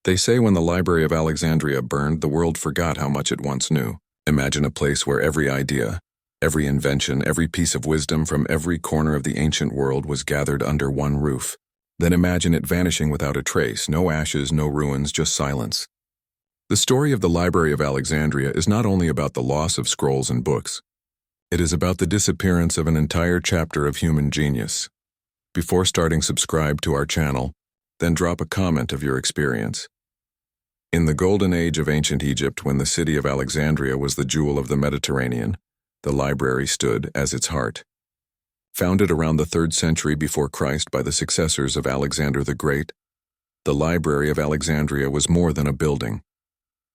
They say when the Library of Alexandria burned, the world forgot how much it once knew. Imagine a place where every idea, every invention, every piece of wisdom from every corner of the ancient world was gathered under one roof. Then imagine it vanishing without a trace, no ashes, no ruins, just silence. The story of the Library of Alexandria is not only about the loss of scrolls and books. It is about the disappearance of an entire chapter of human genius. Before starting, subscribe to our channel, then drop a comment of your experience. In the golden age of ancient Egypt, when the city of Alexandria was the jewel of the Mediterranean, the library stood as its heart. Founded around the 3rd century before Christ by the successors of Alexander the Great, the Library of Alexandria was more than a building.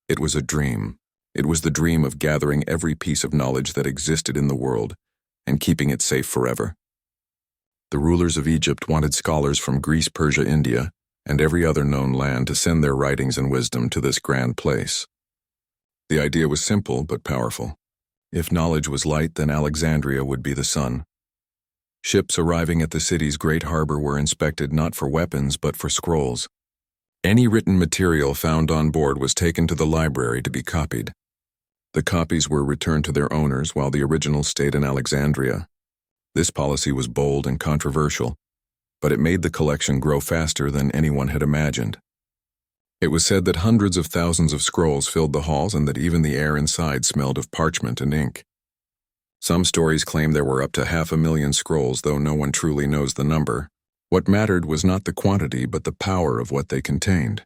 It was a dream. It was the dream of gathering every piece of knowledge that existed in the world and keeping it safe forever. The rulers of Egypt wanted scholars from Greece, Persia, India, and every other known land to send their writings and wisdom to this grand place. The idea was simple but powerful. If knowledge was light, then Alexandria would be the sun. Ships arriving at the city's great harbor were inspected not for weapons but for scrolls. Any written material found on board was taken to the library to be copied. The copies were returned to their owners while the original stayed in Alexandria. This policy was bold and controversial, but it made the collection grow faster than anyone had imagined. It was said that hundreds of thousands of scrolls filled the halls and that even the air inside smelled of parchment and ink. Some stories claim there were up to 500,000 scrolls, though no one truly knows the number. What mattered was not the quantity but the power of what they contained.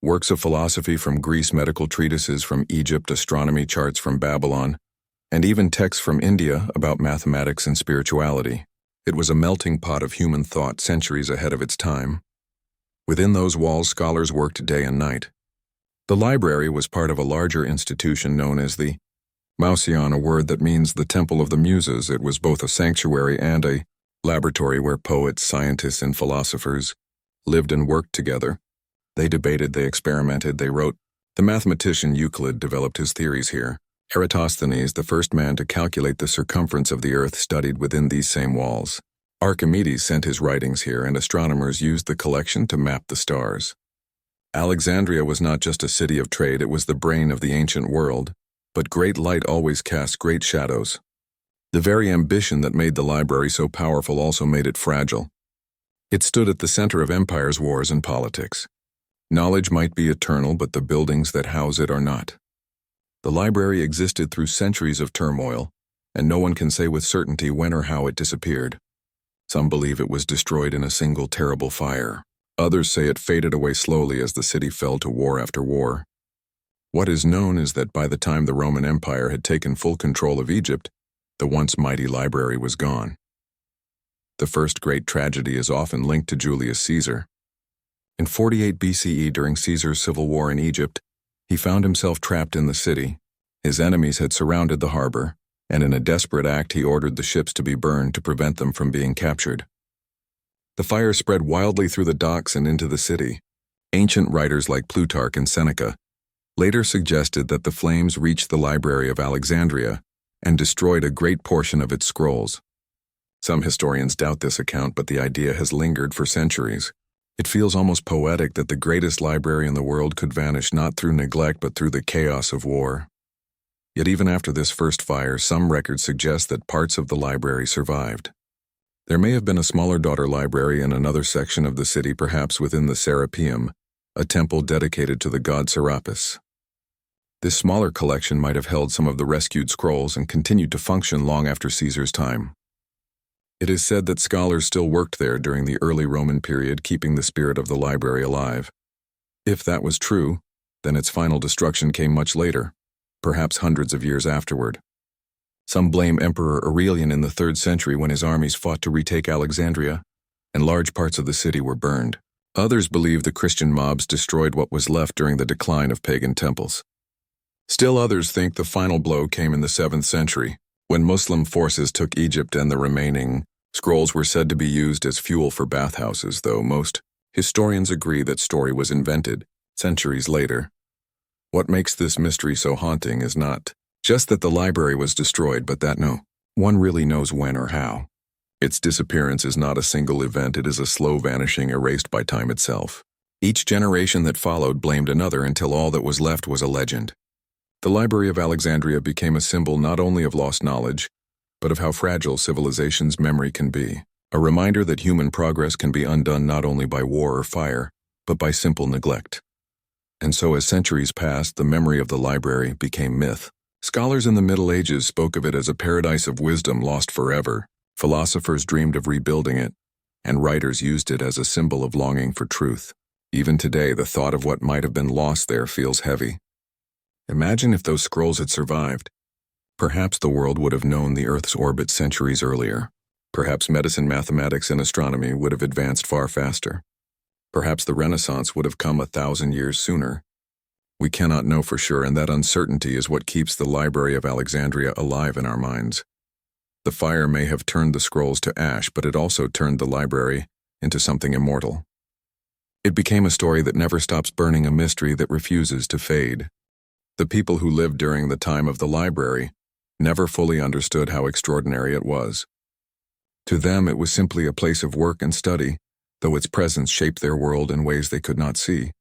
Works of philosophy from Greece, medical treatises from Egypt, astronomy charts from Babylon, and even texts from India about mathematics and spirituality. It was a melting pot of human thought centuries ahead of its time. Within those walls, scholars worked day and night. The library was part of a larger institution known as the Mausion, a word that means the Temple of the Muses. It was both a sanctuary and a laboratory where poets, scientists, and philosophers lived and worked together. They debated, they experimented, they wrote. The mathematician Euclid developed his theories here. Eratosthenes, the first man to calculate the circumference of the earth, studied within these same walls. Archimedes sent his writings here, and astronomers used the collection to map the stars. Alexandria was not just a city of trade, it was the brain of the ancient world. But great light always casts great shadows. The very ambition that made the library so powerful also made it fragile. It stood at the center of empires, wars, and politics. Knowledge might be eternal, but the buildings that house it are not. The library existed through centuries of turmoil, and no one can say with certainty when or how it disappeared. Some believe it was destroyed in a single terrible fire. Others say it faded away slowly as the city fell to war after war. What is known is that by the time the Roman Empire had taken full control of Egypt, the once mighty library was gone. The first great tragedy is often linked to Julius Caesar. In 48 BCE, during Caesar's civil war in Egypt, he found himself trapped in the city. His enemies had surrounded the harbor, and in a desperate act he ordered the ships to be burned to prevent them from being captured. The fire spread wildly through the docks and into the city. Ancient writers like Plutarch and Seneca later suggested that the flames reached the Library of Alexandria and destroyed a great portion of its scrolls. Some historians doubt this account, but the idea has lingered for centuries. It feels almost poetic that the greatest library in the world could vanish not through neglect but through the chaos of war. Yet even after this first fire, some records suggest that parts of the library survived. There may have been a smaller daughter library in another section of the city, perhaps within the Serapeum, a temple dedicated to the god Serapis. This smaller collection might have held some of the rescued scrolls and continued to function long after Caesar's time. It is said that scholars still worked there during the early Roman period, keeping the spirit of the library alive. If that was true, then its final destruction came much later, perhaps hundreds of years afterward. Some blame Emperor Aurelian in the 3rd century when his armies fought to retake Alexandria, and large parts of the city were burned. Others believe the Christian mobs destroyed what was left during the decline of pagan temples. Still others think the final blow came in the 7th century, when Muslim forces took Egypt and the remaining scrolls were said to be used as fuel for bathhouses, though most historians agree that story was invented centuries later. What makes this mystery so haunting is not just that the library was destroyed, but that no one really knows when or how. Its disappearance is not a single event, it is a slow vanishing erased by time itself. Each generation that followed blamed another until all that was left was a legend. The Library of Alexandria became a symbol not only of lost knowledge, but of how fragile civilization's memory can be. A reminder that human progress can be undone not only by war or fire, but by simple neglect. And so as centuries passed, the memory of the library became myth. Scholars in the Middle Ages spoke of it as a paradise of wisdom lost forever. Philosophers dreamed of rebuilding it, and writers used it as a symbol of longing for truth. Even today, the thought of what might have been lost there feels heavy. Imagine if those scrolls had survived. Perhaps the world would have known the Earth's orbit centuries earlier. Perhaps medicine, mathematics, and astronomy would have advanced far faster. Perhaps the Renaissance would have come 1,000 years sooner. We cannot know for sure, and that uncertainty is what keeps the Library of Alexandria alive in our minds. The fire may have turned the scrolls to ash, but it also turned the library into something immortal. It became a story that never stops burning, a mystery that refuses to fade. The people who lived during the time of the library never fully understood how extraordinary it was. To them, it was simply a place of work and study, though its presence shaped their world in ways they could not see.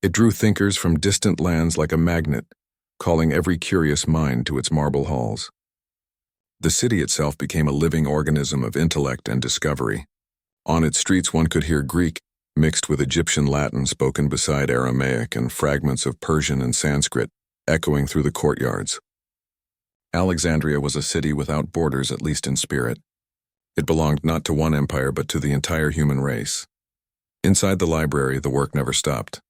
It drew thinkers from distant lands like a magnet, calling every curious mind to its marble halls. The city itself became a living organism of intellect and discovery. On its streets one could hear Greek, mixed with Egyptian Latin spoken beside Aramaic, and fragments of Persian and Sanskrit echoing through the courtyards. Alexandria was a city without borders, at least in spirit. It belonged not to one empire but to the entire human race. Inside the library, the work never stopped.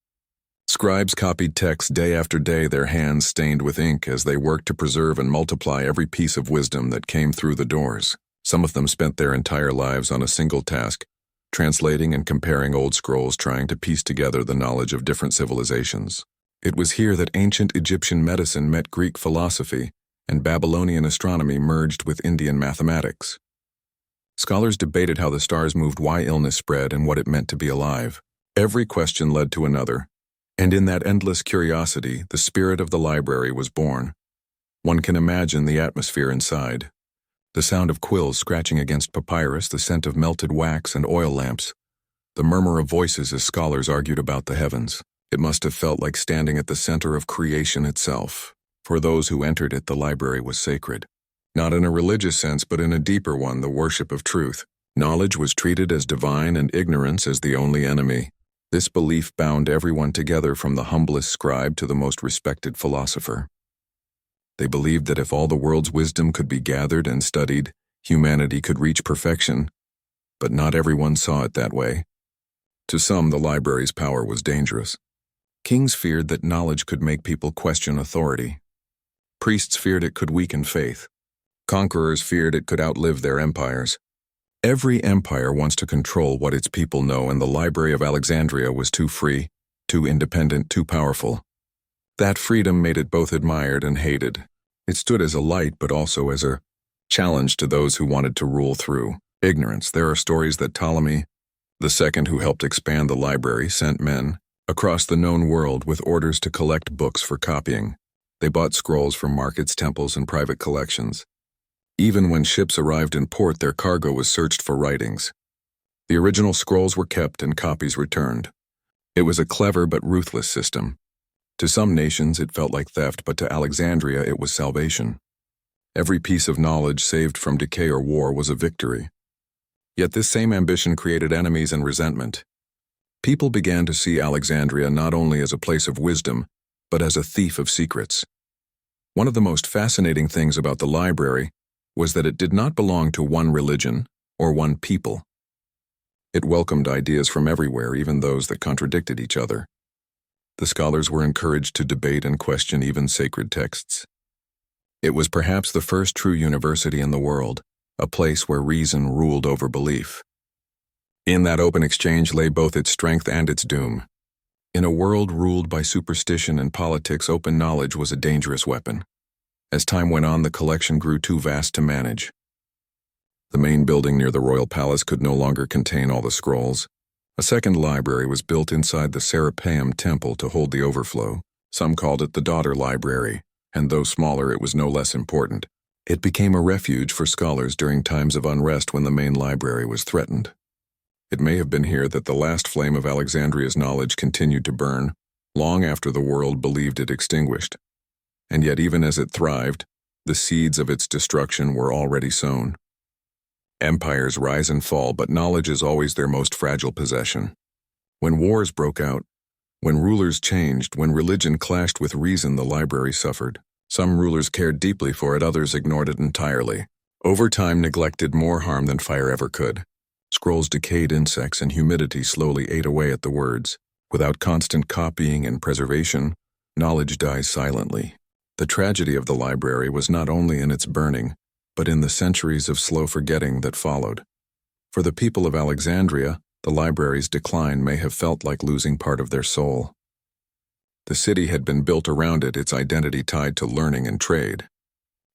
Scribes copied text day after day, their hands stained with ink as they worked to preserve and multiply every piece of wisdom that came through the doors. Some of them spent their entire lives on a single task, translating and comparing old scrolls, trying to piece together the knowledge of different civilizations. It was here that ancient Egyptian medicine met Greek philosophy, and Babylonian astronomy merged with Indian mathematics. Scholars debated how the stars moved, why illness spread, and what it meant to be alive. Every question led to another, and in that endless curiosity, the spirit of the library was born. One can imagine the atmosphere inside. The sound of quills scratching against papyrus, the scent of melted wax and oil lamps, the murmur of voices as scholars argued about the heavens. It must have felt like standing at the center of creation itself. For those who entered it, the library was sacred. Not in a religious sense, but in a deeper one, the worship of truth. Knowledge was treated as divine and ignorance as the only enemy. This belief bound everyone together, from the humblest scribe to the most respected philosopher. They believed that if all the world's wisdom could be gathered and studied, humanity could reach perfection. But not everyone saw it that way. To some, the library's power was dangerous. Kings feared that knowledge could make people question authority. Priests feared it could weaken faith. Conquerors feared it could outlive their empires. Every empire wants to control what its people know, and the Library of Alexandria was too free, too independent, too powerful. That freedom made it both admired and hated. It stood as a light, but also as a challenge to those who wanted to rule through ignorance. There are stories that Ptolemy, the second, who helped expand the library, sent men across the known world with orders to collect books for copying. They bought scrolls from markets, temples, and private collections. Even when ships arrived in port, their cargo was searched for writings. The original scrolls were kept and copies returned. It was a clever but ruthless system. To some nations, it felt like theft, but to Alexandria, it was salvation. Every piece of knowledge saved from decay or war was a victory. Yet this same ambition created enemies and resentment. People began to see Alexandria not only as a place of wisdom, but as a thief of secrets. One of the most fascinating things about the library was that it did not belong to one religion or one people. It welcomed ideas from everywhere, even those that contradicted each other. The scholars were encouraged to debate and question even sacred texts. It was perhaps the first true university in the world, a place where reason ruled over belief. In that open exchange lay both its strength and its doom. In a world ruled by superstition and politics, open knowledge was a dangerous weapon. As time went on, the collection grew too vast to manage. The main building near the royal palace could no longer contain all the scrolls. A second library was built inside the Serapeum temple to hold the overflow. Some called it the daughter library, and though smaller, it was no less important. It became a refuge for scholars during times of unrest when the main library was threatened. It may have been here that the last flame of Alexandria's knowledge continued to burn, long after the world believed it extinguished. And yet even as it thrived, the seeds of its destruction were already sown. Empires rise and fall, but knowledge is always their most fragile possession. When wars broke out, when rulers changed, when religion clashed with reason, the library suffered. Some rulers cared deeply for it, others ignored it entirely. Over time, neglect did more harm than fire ever could. Scrolls decayed, insects and humidity slowly ate away at the words. Without constant copying and preservation, knowledge dies silently. The tragedy of the library was not only in its burning, but in the centuries of slow forgetting that followed. For the people of Alexandria, the library's decline may have felt like losing part of their soul. The city had been built around it, its identity tied to learning and trade.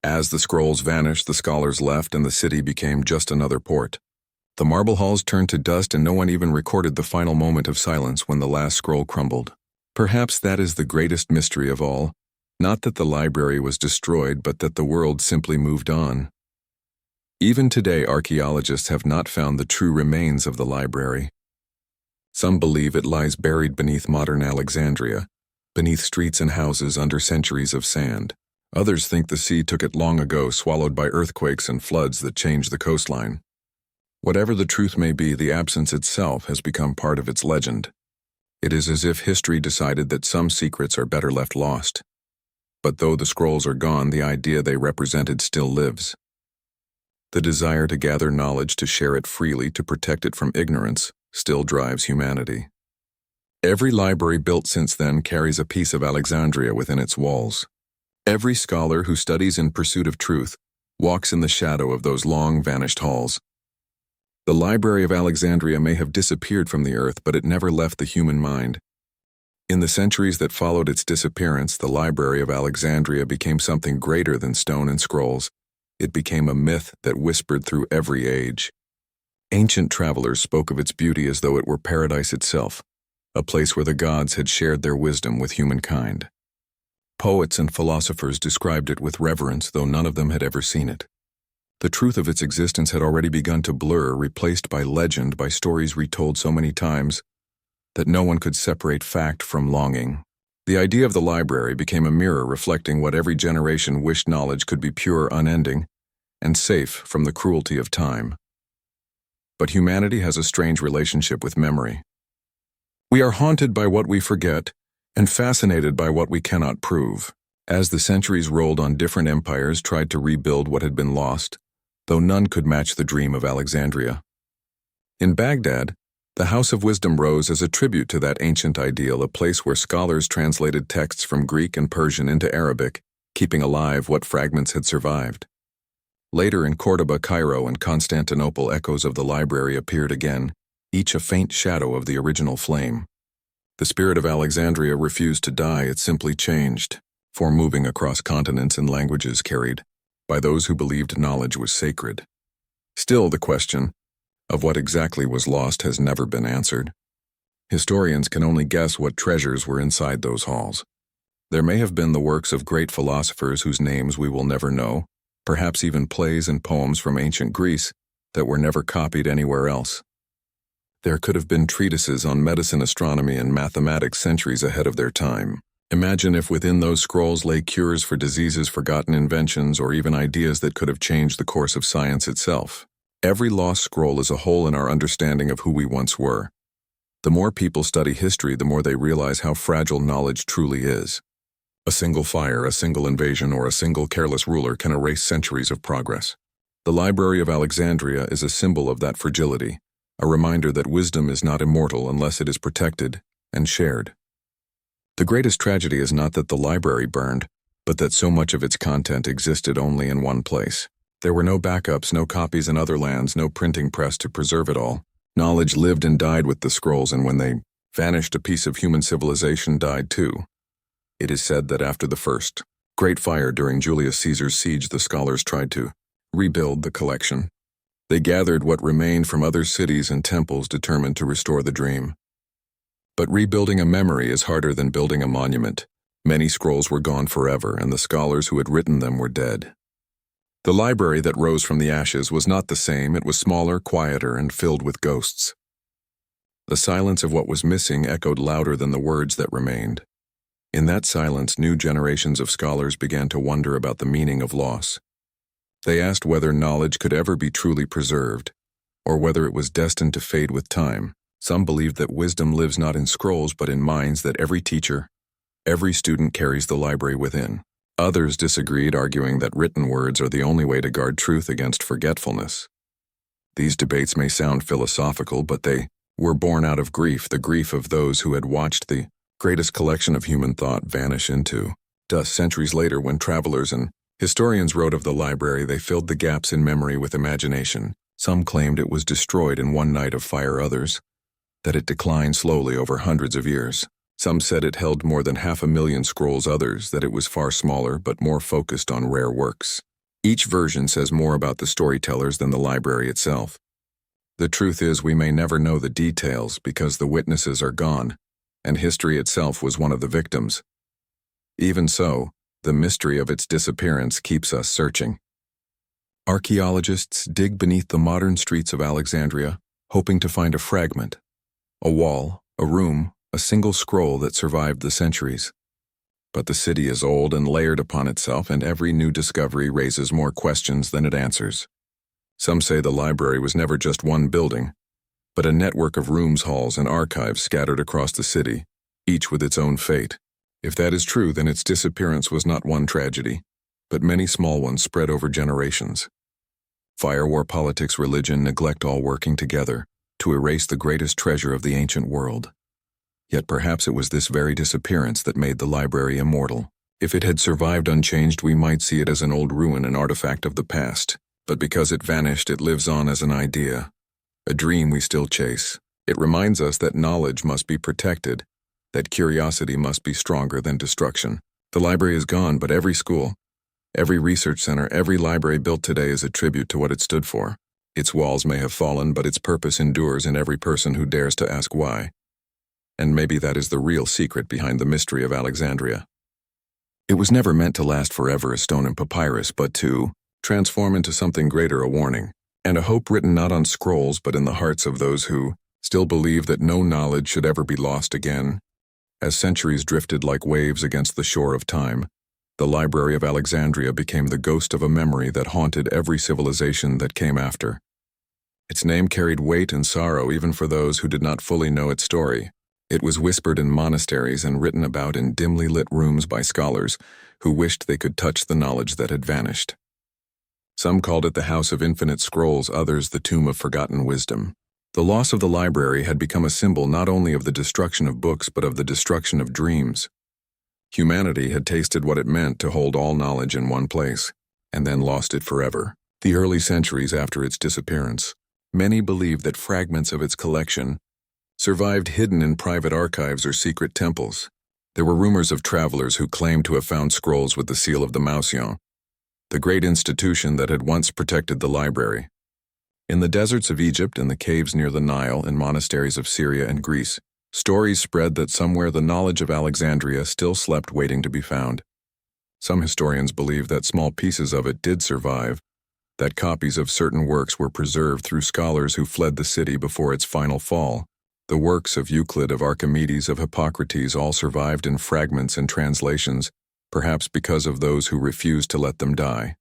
As the scrolls vanished, the scholars left, and the city became just another port. The marble halls turned to dust, and no one even recorded the final moment of silence when the last scroll crumbled. Perhaps that is the greatest mystery of all, not that the library was destroyed, but that the world simply moved on. Even today, archaeologists have not found the true remains of the library. Some believe it lies buried beneath modern Alexandria, beneath streets and houses under centuries of sand. Others think the sea took it long ago, swallowed by earthquakes and floods that changed the coastline. Whatever the truth may be, the absence itself has become part of its legend. It is as if history decided that some secrets are better left lost. But though the scrolls are gone, the idea they represented still lives. The desire to gather knowledge, to share it freely, to protect it from ignorance, still drives humanity. Every library built since then carries a piece of Alexandria within its walls. Every scholar who studies in pursuit of truth walks in the shadow of those long-vanished halls. The Library of Alexandria may have disappeared from the earth, but it never left the human mind. In the centuries that followed its disappearance, the Library of Alexandria became something greater than stone and scrolls. It became a myth that whispered through every age. Ancient travelers spoke of its beauty as though it were paradise itself, a place where the gods had shared their wisdom with humankind. Poets and philosophers described it with reverence, though none of them had ever seen it. The truth of its existence had already begun to blur, replaced by legend, by stories retold so many times that no one could separate fact from longing. The idea of the library became a mirror reflecting what every generation wished: knowledge could be pure, unending, and safe from the cruelty of time. But humanity has a strange relationship with memory. We are haunted by what we forget and fascinated by what we cannot prove. As the centuries rolled on, different empires tried to rebuild what had been lost, though none could match the dream of Alexandria. In Baghdad, the House of Wisdom rose as a tribute to that ancient ideal, a place where scholars translated texts from Greek and Persian into Arabic, keeping alive what fragments had survived. Later in Cordoba, Cairo, and Constantinople, echoes of the library appeared again, each a faint shadow of the original flame. The spirit of Alexandria refused to die, it simply changed, for moving across continents and languages carried by those who believed knowledge was sacred. Still, the question of what exactly was lost has never been answered. Historians can only guess what treasures were inside those halls. There may have been the works of great philosophers whose names we will never know, perhaps even plays and poems from ancient Greece that were never copied anywhere else. There could have been treatises on medicine, astronomy, and mathematics centuries ahead of their time. Imagine if within those scrolls lay cures for diseases, forgotten inventions, or even ideas that could have changed the course of science itself. Every lost scroll is a hole in our understanding of who we once were. The more people study history, the more they realize how fragile knowledge truly is. A single fire, a single invasion, or a single careless ruler can erase centuries of progress. The Library of Alexandria is a symbol of that fragility, a reminder that wisdom is not immortal unless it is protected and shared. The greatest tragedy is not that the library burned, but that so much of its content existed only in one place. There were no backups, no copies in other lands, no printing press to preserve it all. Knowledge lived and died with the scrolls, and when they vanished, a piece of human civilization died too. It is said that after the first great fire during Julius Caesar's siege, the scholars tried to rebuild the collection. They gathered what remained from other cities and temples, determined to restore the dream. But rebuilding a memory is harder than building a monument. Many scrolls were gone forever, and the scholars who had written them were dead. The library that rose from the ashes was not the same. It was smaller, quieter, and filled with ghosts. The silence of what was missing echoed louder than the words that remained. In that silence, new generations of scholars began to wonder about the meaning of loss. They asked whether knowledge could ever be truly preserved, or whether it was destined to fade with time. Some believed that wisdom lives not in scrolls but in minds that every teacher, every student carries the library within. Others disagreed, arguing that written words are the only way to guard truth against forgetfulness. These debates may sound philosophical, but they were born out of grief, the grief of those who had watched the greatest collection of human thought vanish into dust. Centuries later, when travelers and historians wrote of the library, they filled the gaps in memory with imagination. Some claimed it was destroyed in one night of fire, others that it declined slowly over hundreds of years. Some said it held more than 500,000 scrolls, others that it was far smaller but more focused on rare works. Each version says more about the storytellers than the library itself. The truth is, we may never know the details because the witnesses are gone, and history itself was one of the victims. Even so, the mystery of its disappearance keeps us searching. Archaeologists dig beneath the modern streets of Alexandria, hoping to find a fragment, a wall, a room, a single scroll that survived the centuries. But the city is old and layered upon itself, and every new discovery raises more questions than it answers. Some say the library was never just one building, but a network of rooms, halls, and archives scattered across the city, each with its own fate. If that is true, then its disappearance was not one tragedy, but many small ones spread over generations. Fire, war, politics, religion, neglect, all working together to erase the greatest treasure of the ancient world. Yet perhaps it was this very disappearance that made the library immortal. If it had survived unchanged, we might see it as an old ruin, an artifact of the past. But because it vanished, it lives on as an idea, a dream we still chase. It reminds us that knowledge must be protected, that curiosity must be stronger than destruction. The library is gone, but every school, every research center, every library built today is a tribute to what it stood for. Its walls may have fallen, but its purpose endures in every person who dares to ask why. And maybe that is the real secret behind the mystery of Alexandria. It was never meant to last forever, a stone and papyrus, but to transform into something greater, a warning, and a hope written not on scrolls but in the hearts of those who still believe that no knowledge should ever be lost again. As centuries drifted like waves against the shore of time, the Library of Alexandria became the ghost of a memory that haunted every civilization that came after. Its name carried weight and sorrow even for those who did not fully know its story. It was whispered in monasteries and written about in dimly lit rooms by scholars who wished they could touch the knowledge that had vanished. Some called it the House of Infinite Scrolls, others the Tomb of Forgotten Wisdom. The loss of the library had become a symbol not only of the destruction of books but of the destruction of dreams. Humanity had tasted what it meant to hold all knowledge in one place, and then lost it forever. The early centuries after its disappearance, many believed that fragments of its collection survived hidden in private archives or secret temples. There were rumors of travelers who claimed to have found scrolls with the seal of the Maussion, the great institution that had once protected the library. In the deserts of Egypt, in the caves near the Nile, in monasteries of Syria and Greece, stories spread that somewhere the knowledge of Alexandria still slept waiting to be found. Some historians believe that small pieces of it did survive, that copies of certain works were preserved through scholars who fled the city before its final fall. The works of Euclid, of Archimedes, of Hippocrates all survived in fragments and translations, perhaps because of those who refused to let them die.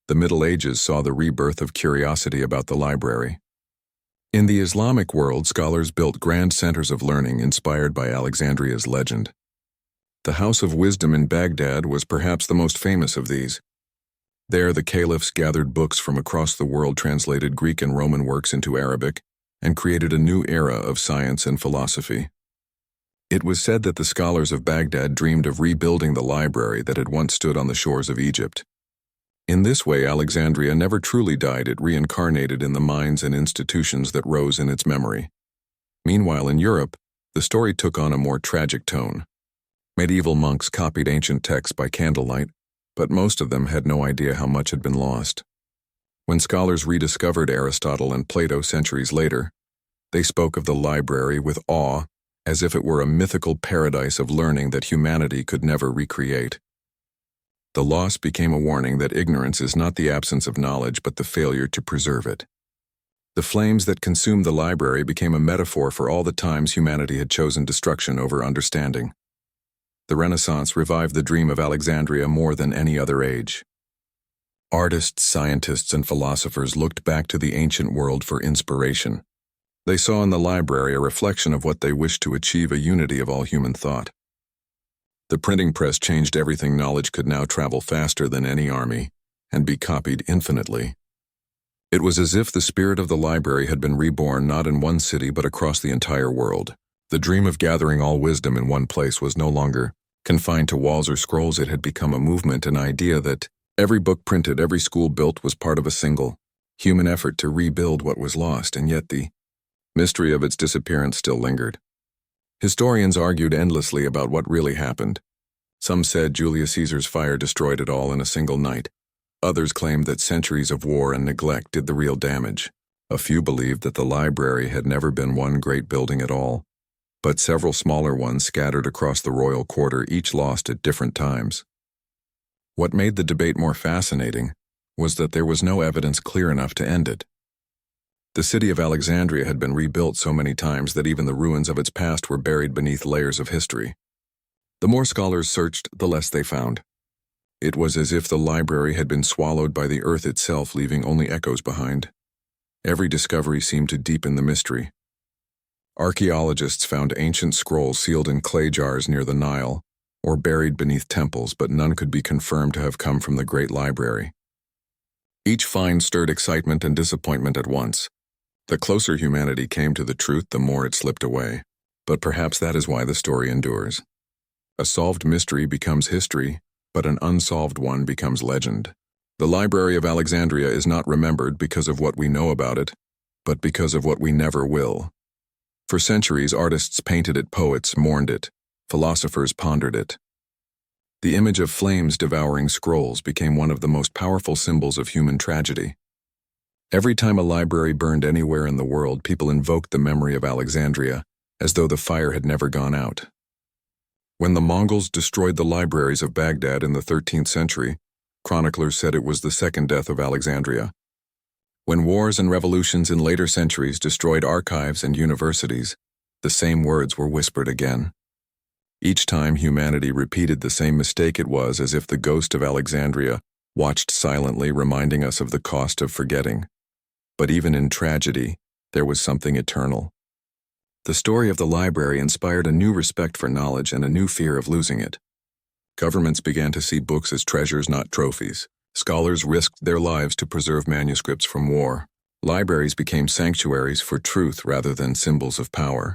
The Middle Ages saw the rebirth of curiosity about the library. In the Islamic world, scholars built grand centers of learning inspired by Alexandria's legend. The House of Wisdom in Baghdad was perhaps the most famous of these. There, the caliphs gathered books from across the world, translated Greek and Roman works into Arabic, and created a new era of science and philosophy. It was said that the scholars of Baghdad dreamed of rebuilding the library that had once stood on the shores of Egypt. In this way, Alexandria never truly died. It reincarnated in the minds and institutions that rose in its memory. Meanwhile, in Europe, the story took on a more tragic tone. Medieval monks copied ancient texts by candlelight, but most of them had no idea how much had been lost. When scholars rediscovered Aristotle and Plato centuries later, they spoke of the library with awe, as if it were a mythical paradise of learning that humanity could never recreate. The loss became a warning that ignorance is not the absence of knowledge but the failure to preserve it. The flames that consumed the library became a metaphor for all the times humanity had chosen destruction over understanding. The Renaissance revived the dream of Alexandria more than any other age. Artists, scientists, and philosophers looked back to the ancient world for inspiration. They saw in the library a reflection of what they wished to achieve, a unity of all human thought. The printing press changed everything. Knowledge could now travel faster than any army and be copied infinitely. It was as if the spirit of the library had been reborn not in one city but across the entire world. The dream of gathering all wisdom in one place was no longer confined to walls or scrolls. It had become a movement, an idea that every book printed, every school built was part of a single human effort to rebuild what was lost, and yet the mystery of its disappearance still lingered. Historians argued endlessly about what really happened. Some said Julius Caesar's fire destroyed it all in a single night. Others claimed that centuries of war and neglect did the real damage. A few believed that the library had never been one great building at all, but several smaller ones scattered across the royal quarter, each lost at different times. What made the debate more fascinating was that there was no evidence clear enough to end it. The city of Alexandria had been rebuilt so many times that even the ruins of its past were buried beneath layers of history. The more scholars searched, the less they found. It was as if the library had been swallowed by the earth itself, leaving only echoes behind. Every discovery seemed to deepen the mystery. Archaeologists found ancient scrolls sealed in clay jars near the Nile, or buried beneath temples, but none could be confirmed to have come from the great library. Each find stirred excitement and disappointment at once. The closer humanity came to the truth, the more it slipped away. But perhaps that is why the story endures. A solved mystery becomes history, but an unsolved one becomes legend. The Library of Alexandria is not remembered because of what we know about it, but because of what we never will. For centuries, artists painted it, poets mourned it, philosophers pondered it. The image of flames devouring scrolls became one of the most powerful symbols of human tragedy. Every time a library burned anywhere in the world, people invoked the memory of Alexandria, as though the fire had never gone out. When the Mongols destroyed the libraries of Baghdad in the 13th century, chroniclers said it was the second death of Alexandria. When wars and revolutions in later centuries destroyed archives and universities, the same words were whispered again. Each time humanity repeated the same mistake, it was as if the ghost of Alexandria watched silently, reminding us of the cost of forgetting. But even in tragedy, there was something eternal. The story of the library inspired a new respect for knowledge and a new fear of losing it. Governments began to see books as treasures, not trophies. Scholars risked their lives to preserve manuscripts from war. Libraries became sanctuaries for truth rather than symbols of power.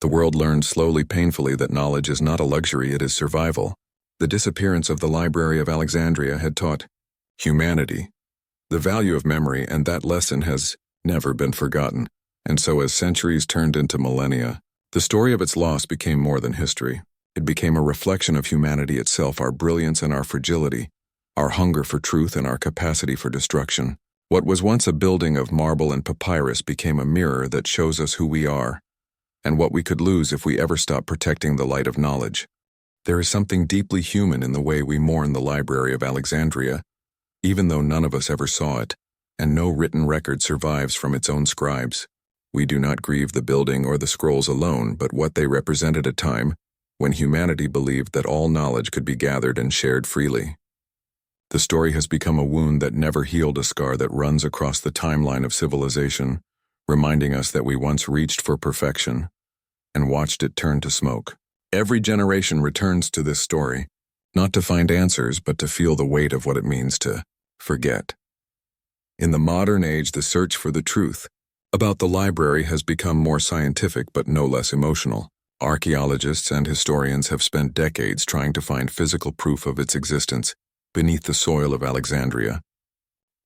The world learned slowly, painfully, that knowledge is not a luxury, it is survival. The disappearance of the Library of Alexandria had taught humanity the value of memory, and that lesson has never been forgotten. And so as centuries turned into millennia, the story of its loss became more than history. It became a reflection of humanity itself, our brilliance and our fragility, our hunger for truth and our capacity for destruction. What was once a building of marble and papyrus became a mirror that shows us who we are, and what we could lose if we ever stop protecting the light of knowledge. There is something deeply human in the way we mourn the Library of Alexandria, even though none of us ever saw it, and no written record survives from its own scribes. We do not grieve the building or the scrolls alone, but what they represented, a time when humanity believed that all knowledge could be gathered and shared freely. The story has become a wound that never healed, a scar that runs across the timeline of civilization, reminding us that we once reached for perfection and watched it turn to smoke. Every generation returns to this story, not to find answers, but to feel the weight of what it means to forget. In the modern age, the search for the truth about the library has become more scientific but no less emotional. Archaeologists and historians have spent decades trying to find physical proof of its existence beneath the soil of Alexandria.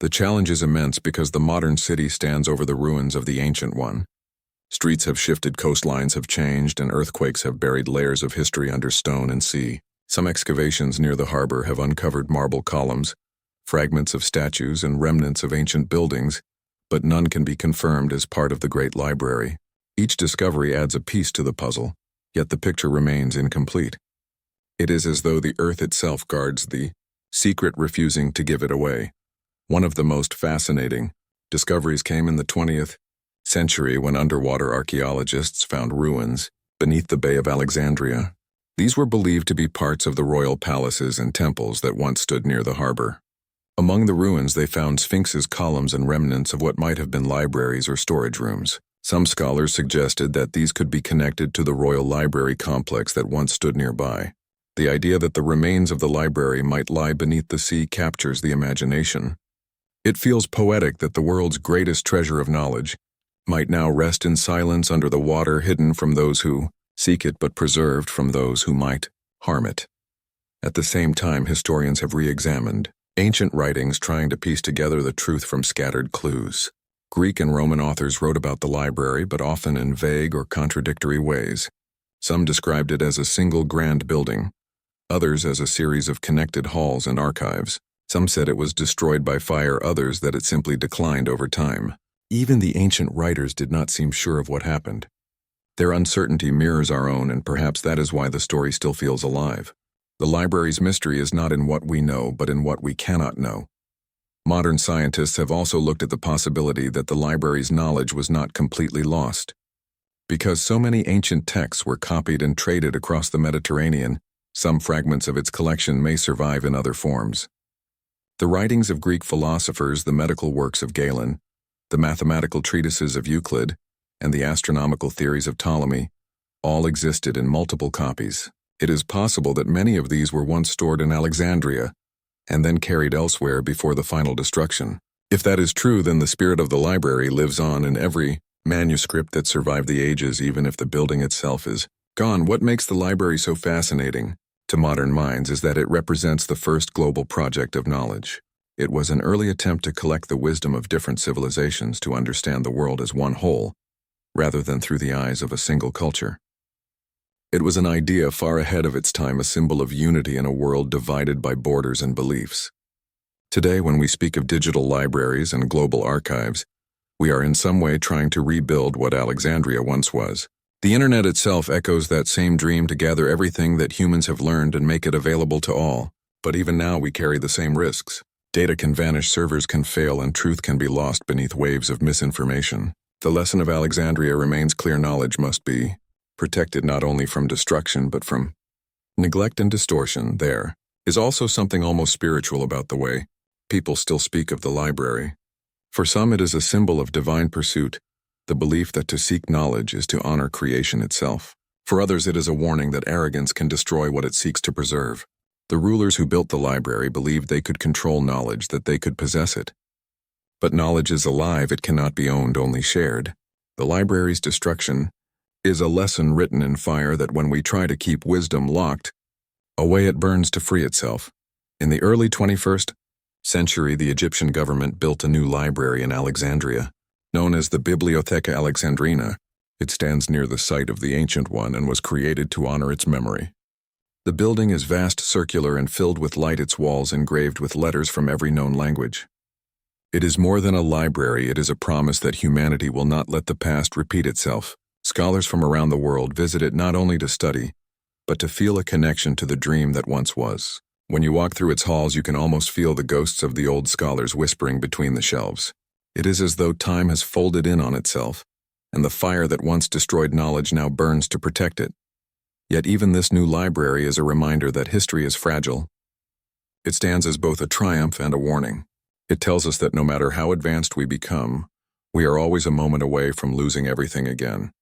The challenge is immense because the modern city stands over the ruins of the ancient one. Streets have shifted, coastlines have changed, and earthquakes have buried layers of history under stone and sea. Some excavations near the harbor have uncovered marble columns, fragments of statues, and remnants of ancient buildings, but none can be confirmed as part of the great library. Each discovery adds a piece to the puzzle, yet the picture remains incomplete. It is as though the earth itself guards the secret, refusing to give it away. One of the most fascinating, Discoveries came in the 20th century when underwater archaeologists found ruins beneath the Bay of Alexandria. These were believed to be parts of the royal palaces and temples that once stood near the harbor. Among the ruins, they found sphinxes, columns, and remnants of what might have been libraries or storage rooms. Some scholars suggested that these could be connected to the royal library complex that once stood nearby. The idea that the remains of the library might lie beneath the sea captures the imagination. It feels poetic that the world's greatest treasure of knowledge might now rest in silence under the water, hidden from those who seek it but preserved from those who might harm it. At the same time, historians have re-examined ancient writings, trying to piece together the truth from scattered clues. Greek and Roman authors wrote about the library, but often in vague or contradictory ways. Some described it as a single grand building, others as a series of connected halls and archives. Some said it was destroyed by fire, others that it simply declined over time. Even the ancient writers did not seem sure of what happened. Their uncertainty mirrors our own, and perhaps that is why the story still feels alive. The library's mystery is not in what we know, but in what we cannot know. Modern scientists have also looked at the possibility that the library's knowledge was not completely lost. Because so many ancient texts were copied and traded across the Mediterranean, some fragments of its collection may survive in other forms. The writings of Greek philosophers, the medical works of Galen, the mathematical treatises of Euclid, and the astronomical theories of Ptolemy all existed in multiple copies. It is possible that many of these were once stored in Alexandria and then carried elsewhere before the final destruction. If that is true, then the spirit of the library lives on in every manuscript that survived the ages, even if the building itself is gone. What makes the library so fascinating to modern minds is that it represents the first global project of knowledge. It was an early attempt to collect the wisdom of different civilizations, to understand the world as one whole, rather than through the eyes of a single culture. It was an idea far ahead of its time, a symbol of unity in a world divided by borders and beliefs. Today, when we speak of digital libraries and global archives, we are in some way trying to rebuild what Alexandria once was. The internet itself echoes that same dream, to gather everything that humans have learned and make it available to all. But even now, we carry the same risks. Data can vanish, servers can fail, and truth can be lost beneath waves of misinformation. The lesson of Alexandria remains clear: knowledge must be protected not only from destruction but from neglect and distortion. There is also something almost spiritual about the way people still speak of the library. For some, it is a symbol of divine pursuit, the belief that to seek knowledge is to honor creation itself. For others, it is a warning that arrogance can destroy what it seeks to preserve. The rulers who built the library believed they could control knowledge, that they could possess it. But knowledge is alive, it cannot be owned, only shared. The library's destruction is a lesson written in fire, that when we try to keep wisdom locked away, it burns to free itself. In the early 21st century, the Egyptian government built a new library in Alexandria, known as the Bibliotheca Alexandrina. It stands near the site of the ancient one and was created to honor its memory. The building is vast, circular, and filled with light, its walls engraved with letters from every known language. It is more than a library, it is a promise that humanity will not let the past repeat itself. Scholars from around the world visit it not only to study, but to feel a connection to the dream that once was. When you walk through its halls, you can almost feel the ghosts of the old scholars whispering between the shelves. It is as though time has folded in on itself, and the fire that once destroyed knowledge now burns to protect it. Yet even this new library is a reminder that history is fragile. It stands as both a triumph and a warning. It tells us that no matter how advanced we become, we are always a moment away from losing everything again.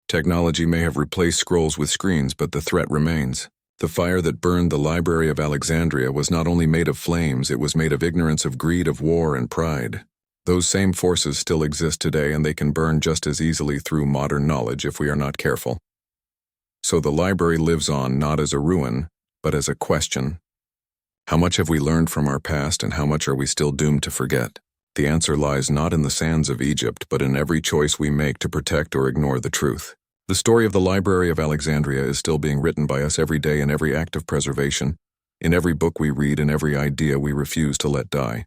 Technology may have replaced scrolls with screens, but the threat remains. The fire that burned the Library of Alexandria was not only made of flames, it was made of ignorance, of greed, of war, and pride. Those same forces still exist today, and they can burn just as easily through modern knowledge if we are not careful. So the library lives on, not as a ruin, but as a question. How much have we learned from our past, and how much are we still doomed to forget? The answer lies not in the sands of Egypt, but in every choice we make to protect or ignore the truth. The story of the Library of Alexandria is still being written by us every day, in every act of preservation, in every book we read, in every idea we refuse to let die.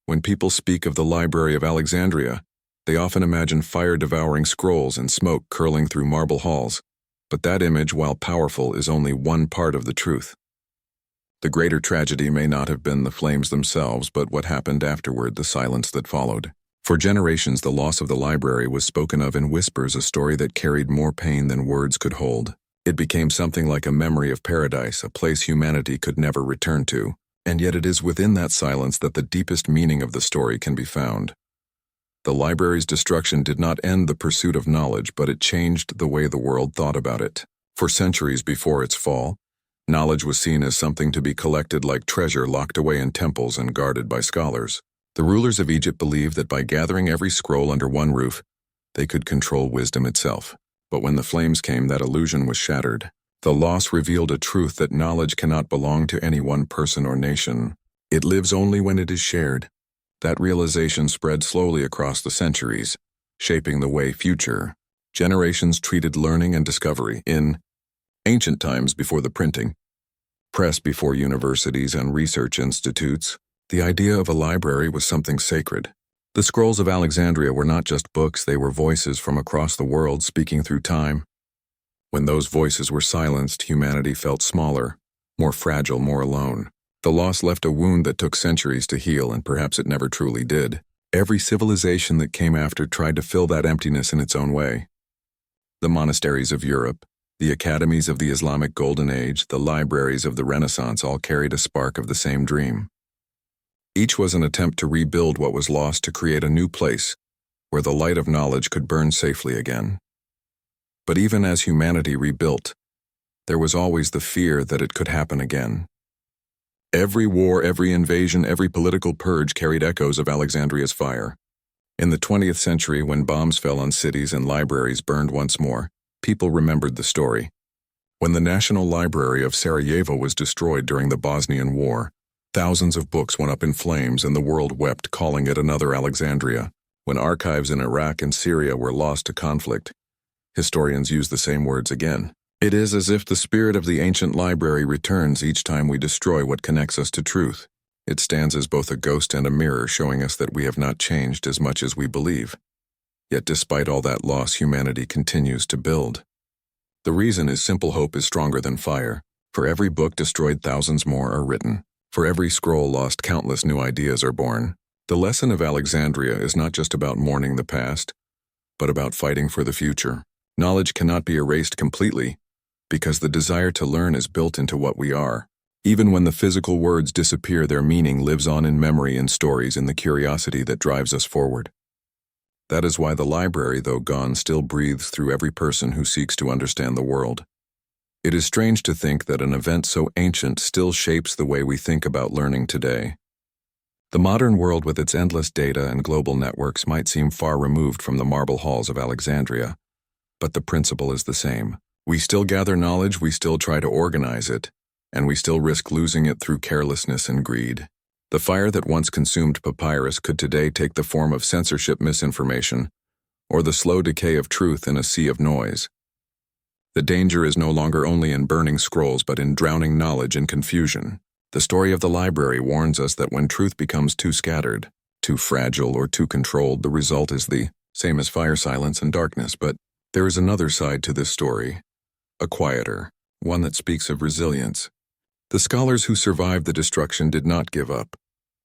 When people speak of the Library of Alexandria, they often imagine fire-devouring scrolls and smoke curling through marble halls. But that image, while powerful, is only one part of the truth. The greater tragedy may not have been the flames themselves, but what happened afterward, the silence that followed. For generations, the loss of the library was spoken of in whispers, a story that carried more pain than words could hold. It became something like a memory of paradise, a place humanity could never return to. And yet it is within that silence that the deepest meaning of the story can be found. The library's destruction did not end the pursuit of knowledge, but it changed the way the world thought about it. For centuries before its fall, knowledge was seen as something to be collected like treasure locked away in temples and guarded by scholars. The rulers of Egypt believed that by gathering every scroll under one roof, they could control wisdom itself. But when the flames came, that illusion was shattered. The loss revealed a truth that knowledge cannot belong to any one person or nation. It lives only when it is shared. That realization spread slowly across the centuries, shaping the way future generations treated learning and discovery. In ancient times, before the printing press, before universities and research institutes, the idea of a library was something sacred. The scrolls of Alexandria were not just books, they were voices from across the world speaking through time. When those voices were silenced, humanity felt smaller, more fragile, more alone. The loss left a wound that took centuries to heal, and perhaps it never truly did. Every civilization that came after tried to fill that emptiness in its own way. The monasteries of Europe, the academies of the Islamic Golden Age, the libraries of the Renaissance all carried a spark of the same dream. Each was an attempt to rebuild what was lost, to create a new place where the light of knowledge could burn safely again. But even as humanity rebuilt, there was always the fear that it could happen again. Every war, every invasion, every political purge carried echoes of Alexandria's fire. In the 20th century, when bombs fell on cities and libraries burned once more, people remembered the story. When the National Library of Sarajevo was destroyed during the Bosnian War, thousands of books went up in flames and the world wept, calling it another Alexandria. When archives in Iraq and Syria were lost to conflict, historians use the same words again. It is as if the spirit of the ancient library returns each time we destroy what connects us to truth. It stands as both a ghost and a mirror, showing us that we have not changed as much as we believe. Yet despite all that loss, humanity continues to build. The reason is simple: hope is stronger than fire. For every book destroyed, thousands more are written. For every scroll lost, countless new ideas are born. The lesson of Alexandria is not just about mourning the past, but about fighting for the future. Knowledge cannot be erased completely, because the desire to learn is built into what we are. Even when the physical words disappear, their meaning lives on in memory, in stories, in the curiosity that drives us forward. That is why the library, though gone, still breathes through every person who seeks to understand the world. It is strange to think that an event so ancient still shapes the way we think about learning today. The modern world, with its endless data and global networks, might seem far removed from the marble halls of Alexandria, but the principle is the same. We still gather knowledge, we still try to organize it, and we still risk losing it through carelessness and greed. The fire that once consumed papyrus could today take the form of censorship, misinformation, or the slow decay of truth in a sea of noise. The danger is no longer only in burning scrolls, but in drowning knowledge in confusion. The story of the library warns us that when truth becomes too scattered, too fragile, or too controlled, the result is the same as fire: silence and darkness. But there is another side to this story. A quieter, one that speaks of resilience. The scholars who survived the destruction did not give up.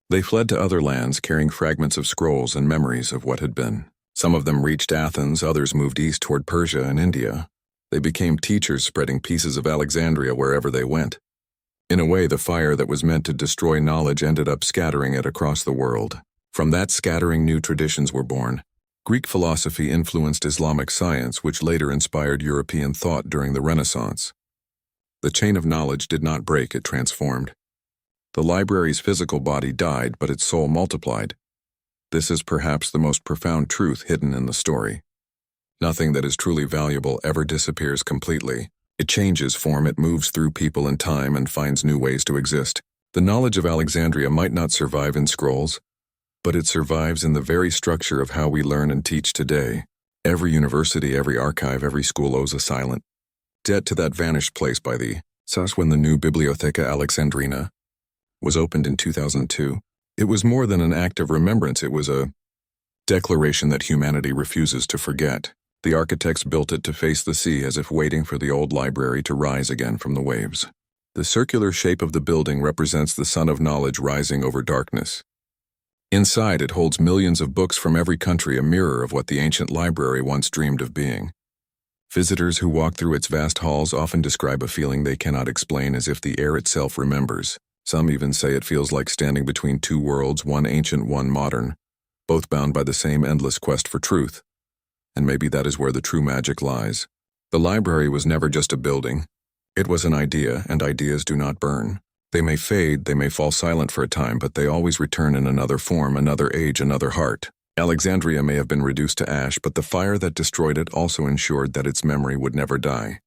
They fled to other lands, carrying fragments of scrolls and memories of what had been. Some of them reached Athens, others moved east toward Persia and India. They became teachers, spreading pieces of Alexandria wherever they went. In a way, the fire that was meant to destroy knowledge ended up scattering it across the world. From that scattering, new traditions were born. Greek philosophy influenced Islamic science, which later inspired European thought during the Renaissance. The chain of knowledge did not break, it transformed. The library's physical body died, but its soul multiplied. This is perhaps the most profound truth hidden in the story. Nothing that is truly valuable ever disappears completely. It changes form, it moves through people and time, and finds new ways to exist. The knowledge of Alexandria might not survive in scrolls, but it survives in the very structure of how we learn and teach today. Every university, every archive, every school owes a silent debt to that vanished place by the SAS. When the new Bibliotheca Alexandrina was opened in 2002, it was more than an act of remembrance, it was a declaration that humanity refuses to forget. The architects built it to face the sea, as if waiting for the old library to rise again from the waves. The circular shape of the building represents the sun of knowledge rising over darkness. Inside, it holds millions of books from every country, a mirror of what the ancient library once dreamed of being. Visitors who walk through its vast halls often describe a feeling they cannot explain, as if the air itself remembers. Some even say it feels like standing between two worlds, one ancient, one modern, both bound by the same endless quest for truth. And maybe that is where the true magic lies. The library was never just a building. It was an idea, and ideas do not burn. They may fade, they may fall silent for a time, but they always return in another form, another age, another heart. Alexandria may have been reduced to ash, but the fire that destroyed it also ensured that its memory would never die.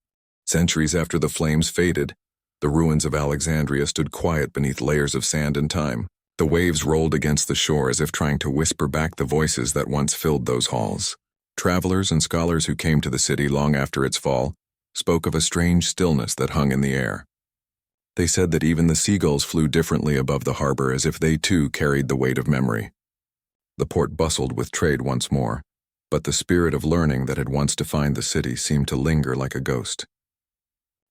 Centuries after the flames faded, the ruins of Alexandria stood quiet beneath layers of sand and time. The waves rolled against the shore as if trying to whisper back the voices that once filled those halls. Travelers and scholars who came to the city long after its fall spoke of a strange stillness that hung in the air. They said that even the seagulls flew differently above the harbor, as if they too carried the weight of memory. The port bustled with trade once more, but the spirit of learning that had once defined the city seemed to linger like a ghost.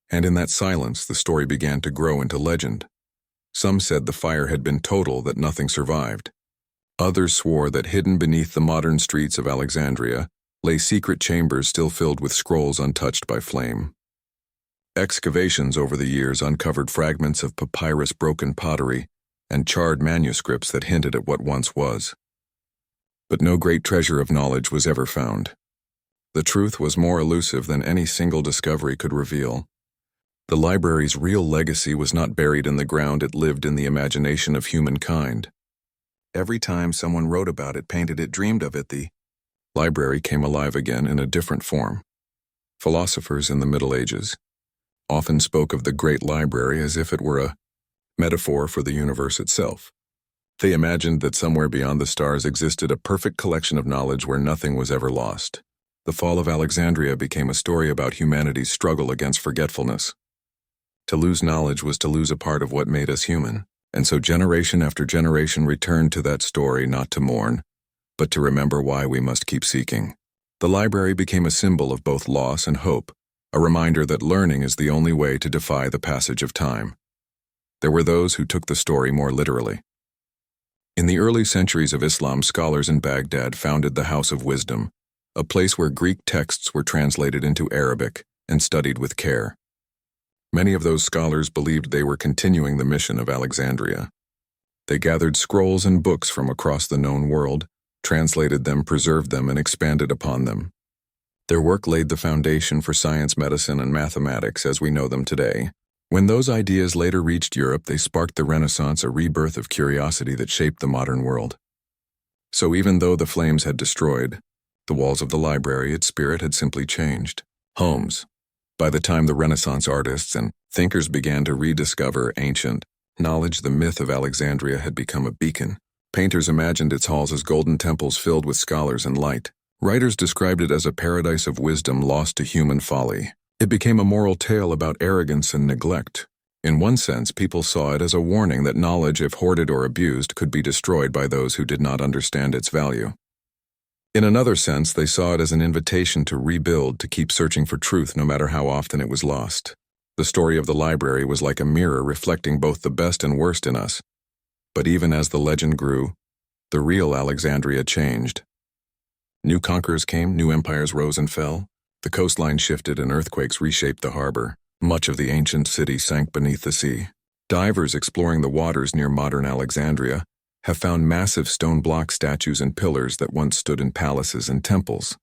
And in that silence, the story began to grow into legend. Some said the fire had been total, that nothing survived. Others swore that hidden beneath the modern streets of Alexandria lay secret chambers still filled with scrolls untouched by flame. Excavations over the years uncovered fragments of papyrus, broken pottery, and charred manuscripts that hinted at what once was. But no great treasure of knowledge was ever found. The truth was more elusive than any single discovery could reveal. The library's real legacy was not buried in the ground, it lived in the imagination of humankind. Every time someone wrote about it, painted it, dreamed of it, the library came alive again in a different form. Philosophers in the Middle Ages often spoke of the great library as if it were a metaphor for the universe itself. They imagined that somewhere beyond the stars existed a perfect collection of knowledge where nothing was ever lost. The fall of Alexandria became a story about humanity's struggle against forgetfulness. To lose knowledge was to lose a part of what made us human, and so generation after generation returned to that story, not to mourn, but to remember why we must keep seeking. The library became a symbol of both loss and hope, a reminder that learning is the only way to defy the passage of time. There were those who took the story more literally. In the early centuries of Islam, scholars in Baghdad founded the House of Wisdom, a place where Greek texts were translated into Arabic and studied with care. Many of those scholars believed they were continuing the mission of Alexandria. They gathered scrolls and books from across the known world, translated them, preserved them, and expanded upon them. Their work laid the foundation for science, medicine, and mathematics as we know them today. When those ideas later reached Europe, they sparked the Renaissance, a rebirth of curiosity that shaped the modern world. So even though the flames had destroyed the walls of the library, its spirit had simply changed homes. By the time the Renaissance artists and thinkers began to rediscover ancient knowledge, the myth of Alexandria had become a beacon. Painters imagined its halls as golden temples filled with scholars and light. Writers described it as a paradise of wisdom lost to human folly. It became a moral tale about arrogance and neglect. In one sense, people saw it as a warning that knowledge, if hoarded or abused, could be destroyed by those who did not understand its value. In another sense, they saw it as an invitation to rebuild, to keep searching for truth no matter how often it was lost. The story of the library was like a mirror reflecting both the best and worst in us. But even as the legend grew, the real Alexandria changed. New conquerors came, new empires rose and fell. The coastline shifted and earthquakes reshaped the harbor. Much of the ancient city sank beneath the sea. Divers exploring the waters near modern Alexandria have found massive stone block statues and pillars that once stood in palaces and temples.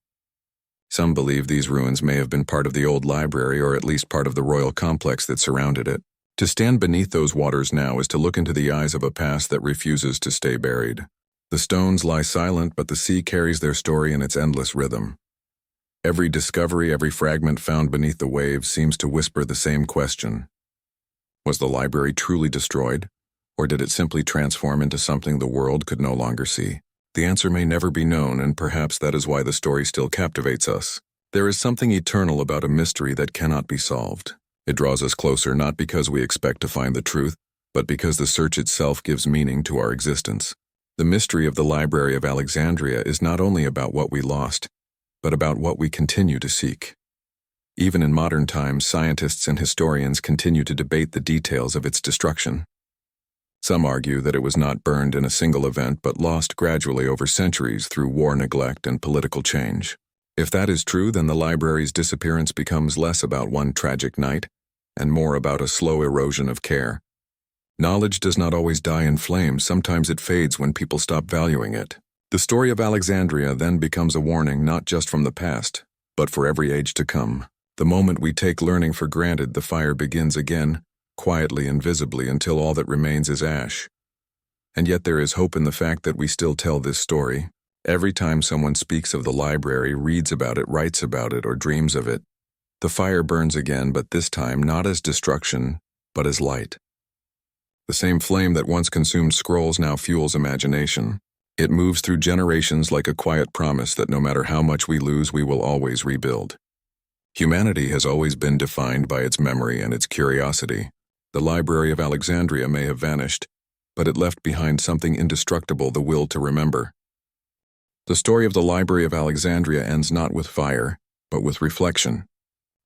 Some believe these ruins may have been part of the old library, or at least part of the royal complex that surrounded it. To stand beneath those waters now is to look into the eyes of a past that refuses to stay buried. The stones lie silent, but the sea carries their story in its endless rhythm. Every discovery, every fragment found beneath the waves seems to whisper the same question. Was the library truly destroyed, or did it simply transform into something the world could no longer see? The answer may never be known, and perhaps that is why the story still captivates us. There is something eternal about a mystery that cannot be solved. It draws us closer not because we expect to find the truth, but because the search itself gives meaning to our existence. The mystery of the Library of Alexandria is not only about what we lost, but about what we continue to seek. Even in modern times, scientists and historians continue to debate the details of its destruction. Some argue that it was not burned in a single event but lost gradually over centuries through war, neglect, and political change. If that is true, then the library's disappearance becomes less about one tragic night and more about a slow erosion of care. Knowledge does not always die in flames. Sometimes it fades when people stop valuing it. The story of Alexandria then becomes a warning not just from the past, but for every age to come. The moment we take learning for granted, the fire begins again, quietly and visibly, until all that remains is ash. And yet there is hope in the fact that we still tell this story. Every time someone speaks of the library, reads about it, writes about it, or dreams of it, the fire burns again, but this time not as destruction, but as light. The same flame that once consumed scrolls now fuels imagination. It moves through generations like a quiet promise that no matter how much we lose, we will always rebuild. Humanity has always been defined by its memory and its curiosity. The Library of Alexandria may have vanished, but it left behind something indestructible: the will to remember. The story of the Library of Alexandria ends not with fire, but with reflection.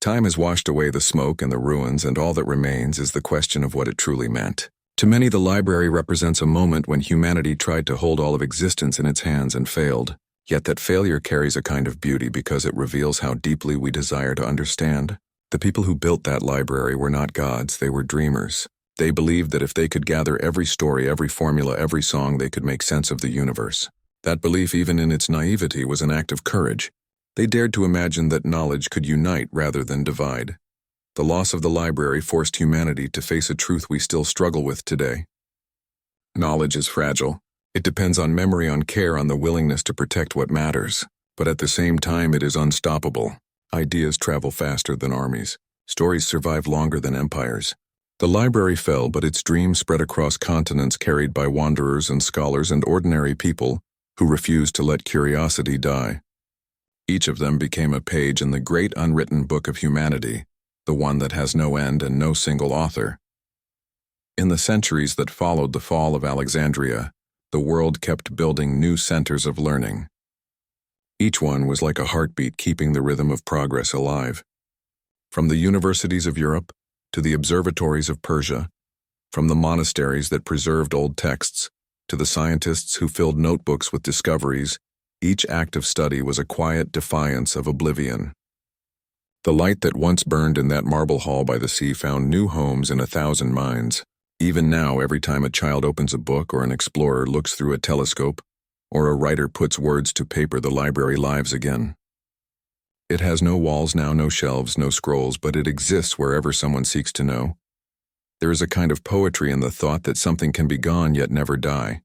Time has washed away the smoke and the ruins, and all that remains is the question of what it truly meant. To many, the library represents a moment when humanity tried to hold all of existence in its hands and failed. Yet that failure carries a kind of beauty because it reveals how deeply we desire to understand. The people who built that library were not gods, they were dreamers. They believed that if they could gather every story, every formula, every song, they could make sense of the universe. That belief, even in its naivety, was an act of courage. They dared to imagine that knowledge could unite rather than divide. The loss of the library forced humanity to face a truth we still struggle with today. Knowledge is fragile. It depends on memory, on care, on the willingness to protect what matters. But at the same time, it is unstoppable. Ideas travel faster than armies. Stories survive longer than empires. The library fell, but its dream spread across continents, carried by wanderers and scholars and ordinary people who refused to let curiosity die. Each of them became a page in the great unwritten book of humanity, the one that has no end and no single author. In the centuries that followed the fall of Alexandria, the world kept building new centers of learning. Each one was like a heartbeat, keeping the rhythm of progress alive. From the universities of Europe to the observatories of Persia, from the monasteries that preserved old texts to the scientists who filled notebooks with discoveries, each act of study was a quiet defiance of oblivion. The light that once burned in that marble hall by the sea found new homes in 1,000 minds. Even now, every time a child opens a book, or an explorer looks through a telescope, or a writer puts words to paper, the library lives again. It has no walls now, no shelves, no scrolls, but it exists wherever someone seeks to know. There is a kind of poetry in the thought that something can be gone yet never die.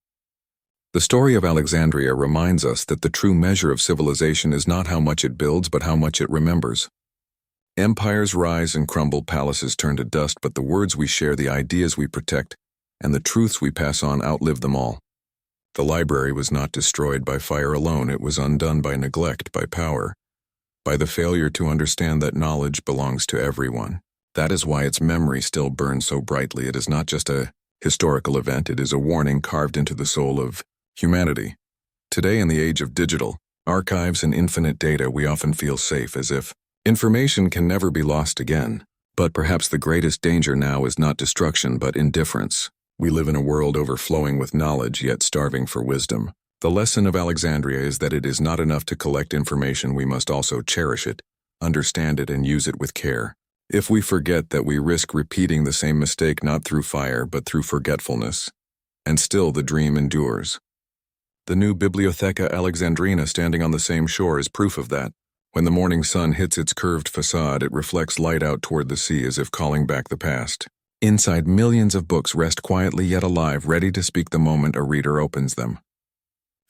The story of Alexandria reminds us that the true measure of civilization is not how much it builds, but how much it remembers. Empires rise and crumble, palaces turn to dust, but the words we share, the ideas we protect, and the truths we pass on outlive them all. The library was not destroyed by fire alone. It was undone by neglect, by power, by the failure to understand that knowledge belongs to everyone. That is why its memory still burns so brightly. It is not just a historical event, it is a warning carved into the soul of humanity. Today, in the age of digital archives and infinite data, we often feel safe, as if information can never be lost again. But perhaps the greatest danger now is not destruction, but indifference. We live in a world overflowing with knowledge, yet starving for wisdom. The lesson of Alexandria is that it is not enough to collect information, we must also cherish it, understand it, and use it with care. If we forget that, we risk repeating the same mistake, not through fire, but through forgetfulness. And still the dream endures. The new Bibliotheca Alexandrina standing on the same shore is proof of that. When the morning sun hits its curved facade, it reflects light out toward the sea, as if calling back the past. Inside, millions of books rest quietly yet alive, ready to speak the moment a reader opens them.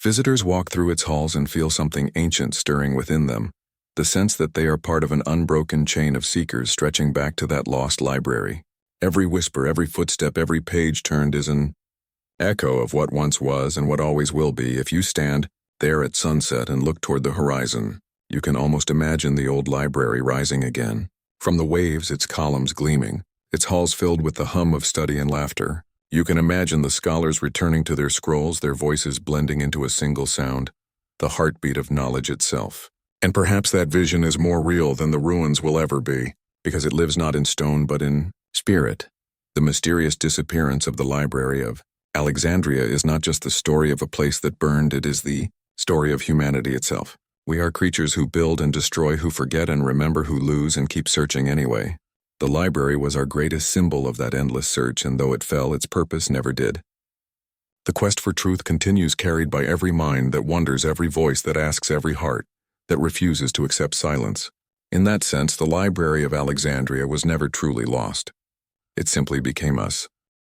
Visitors walk through its halls and feel something ancient stirring within them, the sense that they are part of an unbroken chain of seekers stretching back to that lost library. Every whisper, every footstep, every page turned is an echo of what once was and what always will be. If you stand there at sunset and look toward the horizon, you can almost imagine the old library rising again. From the waves, its columns gleaming, its halls filled with the hum of study and laughter. You can imagine the scholars returning to their scrolls, their voices blending into a single sound, the heartbeat of knowledge itself. And perhaps that vision is more real than the ruins will ever be, because it lives not in stone but in spirit. The mysterious disappearance of the Library of Alexandria is not just the story of a place that burned, it is the story of humanity itself. We are creatures who build and destroy, who forget and remember, who lose and keep searching anyway. The library was our greatest symbol of that endless search, and though it fell, its purpose never did. The quest for truth continues, carried by every mind that wonders, every voice that asks, every heart that refuses to accept silence. In that sense, the Library of Alexandria was never truly lost. It simply became us.